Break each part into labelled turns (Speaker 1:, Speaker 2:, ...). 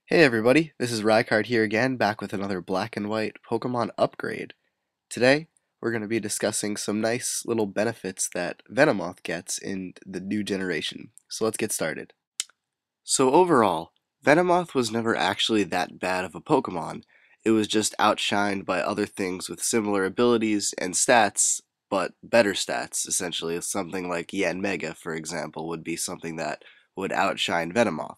Speaker 1: Hey everybody, this is Rykard here again, back with another black and white Pokemon upgrade. Today, we're going to be discussing some nice little benefits that Venomoth gets in the new generation. So let's get started. So overall, Venomoth was never actually that bad of a Pokemon. It was just outshined by other things with similar abilities and stats, but better stats, essentially. Something like Yanmega, for example, would be something that would outshine Venomoth.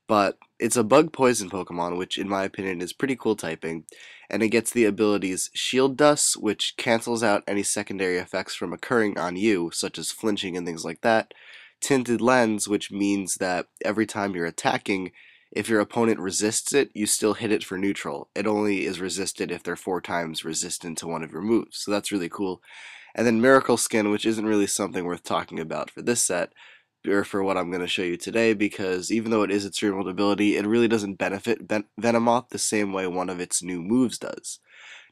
Speaker 1: But it's a bug poison Pokemon, which in my opinion is pretty cool typing, and it gets the abilities Shield Dust, which cancels out any secondary effects from occurring on you, such as flinching and things like that, Tinted Lens, which means that every time you're attacking, if your opponent resists it, you still hit it for neutral. It only is resisted if they're 4 times resistant to one of your moves, so that's really cool. And then Miracle Skin, which isn't really something worth talking about for this set, or for what I'm going to show you today, because even though it is its remote ability, it really doesn't benefit Venomoth the same way one of its new moves does.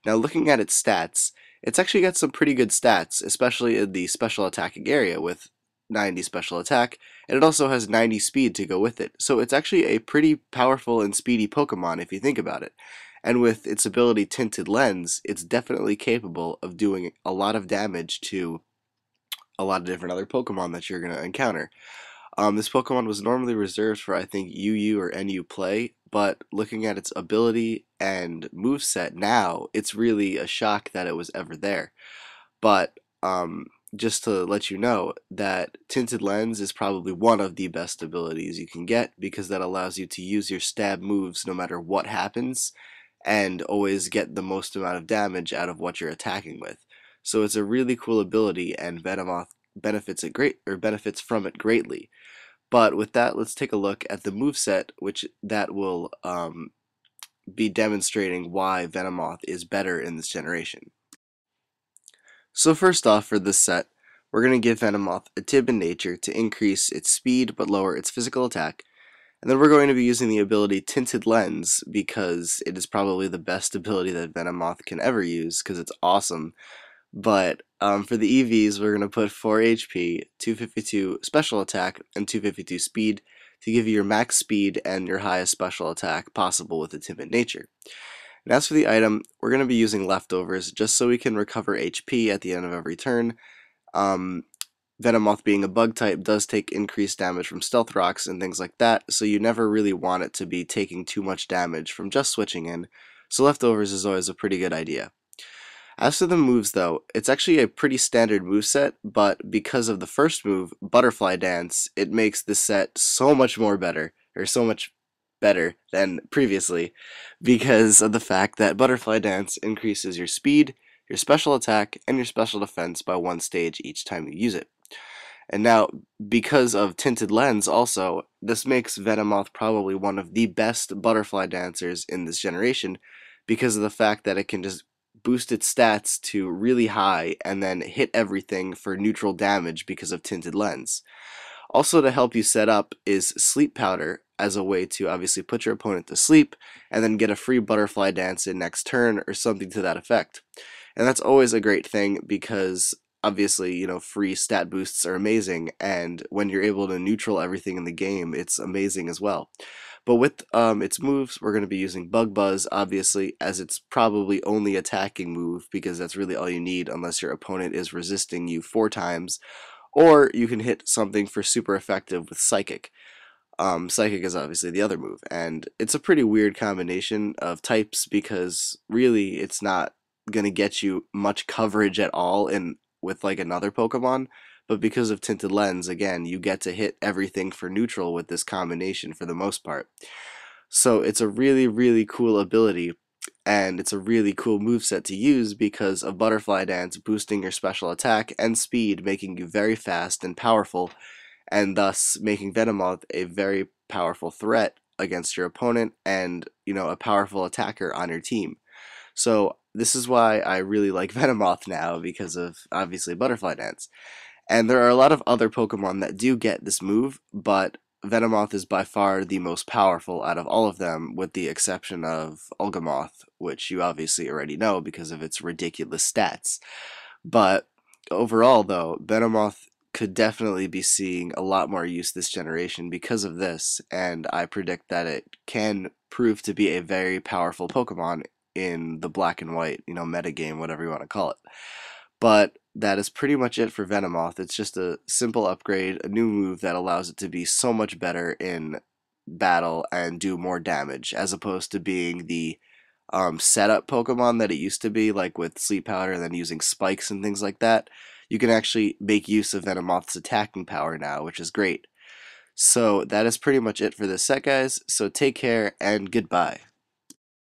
Speaker 1: Now, looking at its stats, it's actually got some pretty good stats, especially in the special attacking area with 90 special attack, and it also has 90 speed to go with it. So it's actually a pretty powerful and speedy Pokemon if you think about it. And with its ability Tinted Lens, it's definitely capable of doing a lot of damage to a lot of different other Pokemon that you're going to encounter. This Pokemon was normally reserved for, I think, UU or NU play, but looking at its ability and moveset now, it's really a shock that it was ever there. But just to let you know that Tinted Lens is probably one of the best abilities you can get, because that allows you to use your stab moves no matter what happens and always get the most amount of damage out of what you're attacking with. So it's a really cool ability, and Venomoth benefits from it greatly. But with that, let's take a look at the moveset, which that will be demonstrating why Venomoth is better in this generation. So first off, for this set, we're going to give Venomoth a Tib in Nature to increase its speed but lower its physical attack. And then we're going to be using the ability Tinted Lens, because it is probably the best ability that Venomoth can ever use, because it's awesome. But for the EVs, we're going to put 4 HP, 252 special attack, and 252 speed to give you your max speed and your highest special attack possible with a timid nature. And as for the item, we're going to be using leftovers just so we can recover HP at the end of every turn. Um, Venomoth being a bug type does take increased damage from stealth rocks and things like that, so you never really want it to be taking too much damage from just switching in, so leftovers is always a pretty good idea. As for the moves though, it's actually a pretty standard move set, but because of the first move, Butterfly Dance, it makes this set so much more better, or so much better than previously, because of the fact that Butterfly Dance increases your speed, your special attack, and your special defense by 1 stage each time you use it. And now, because of Tinted Lens also, this makes Venomoth probably one of the best Butterfly Dancers in this generation, because of the fact that it can just boost its stats to really high and then hit everything for neutral damage because of Tinted Lens. Also, to help you set up is Sleep Powder, as a way to obviously put your opponent to sleep and then get a free Butterfly Dance in next turn or something to that effect. And that's always a great thing, because obviously, free stat boosts are amazing, and when you're able to neutral everything in the game, it's amazing as well. But with its moves, we're going to be using Bug Buzz, obviously, as it's probably only attacking move, because that's really all you need unless your opponent is resisting you 4 times, or you can hit something for super effective with Psychic. Psychic is obviously the other move, and it's a pretty weird combination of types, because really it's not going to get you much coverage at all in with like another Pokemon, but because of Tinted Lens, again, you get to hit everything for neutral with this combination for the most part. So it's a really, really cool ability, and it's a really cool moveset to use because of Butterfly Dance boosting your special attack and speed, making you very fast and powerful, and thus making Venomoth a very powerful threat against your opponent and, a powerful attacker on your team. So this is why I really like Venomoth now, because of obviously Butterfly Dance. And there are a lot of other Pokemon that do get this move, but Venomoth is by far the most powerful out of all of them, with the exception of Ulgamoth, which you obviously already know because of its ridiculous stats. But overall, though, Venomoth could definitely be seeing a lot more use this generation because of this, and I predict that it can prove to be a very powerful Pokemon in the black and white, metagame, whatever you want to call it. But that is pretty much it for Venomoth. It's just a simple upgrade, a new move that allows it to be so much better in battle and do more damage, as opposed to being the setup Pokemon that it used to be, like with Sleep Powder and then using spikes and things like that. You can actually make use of Venomoth's attacking power now, which is great. So that is pretty much it for this set, guys. So take care and goodbye.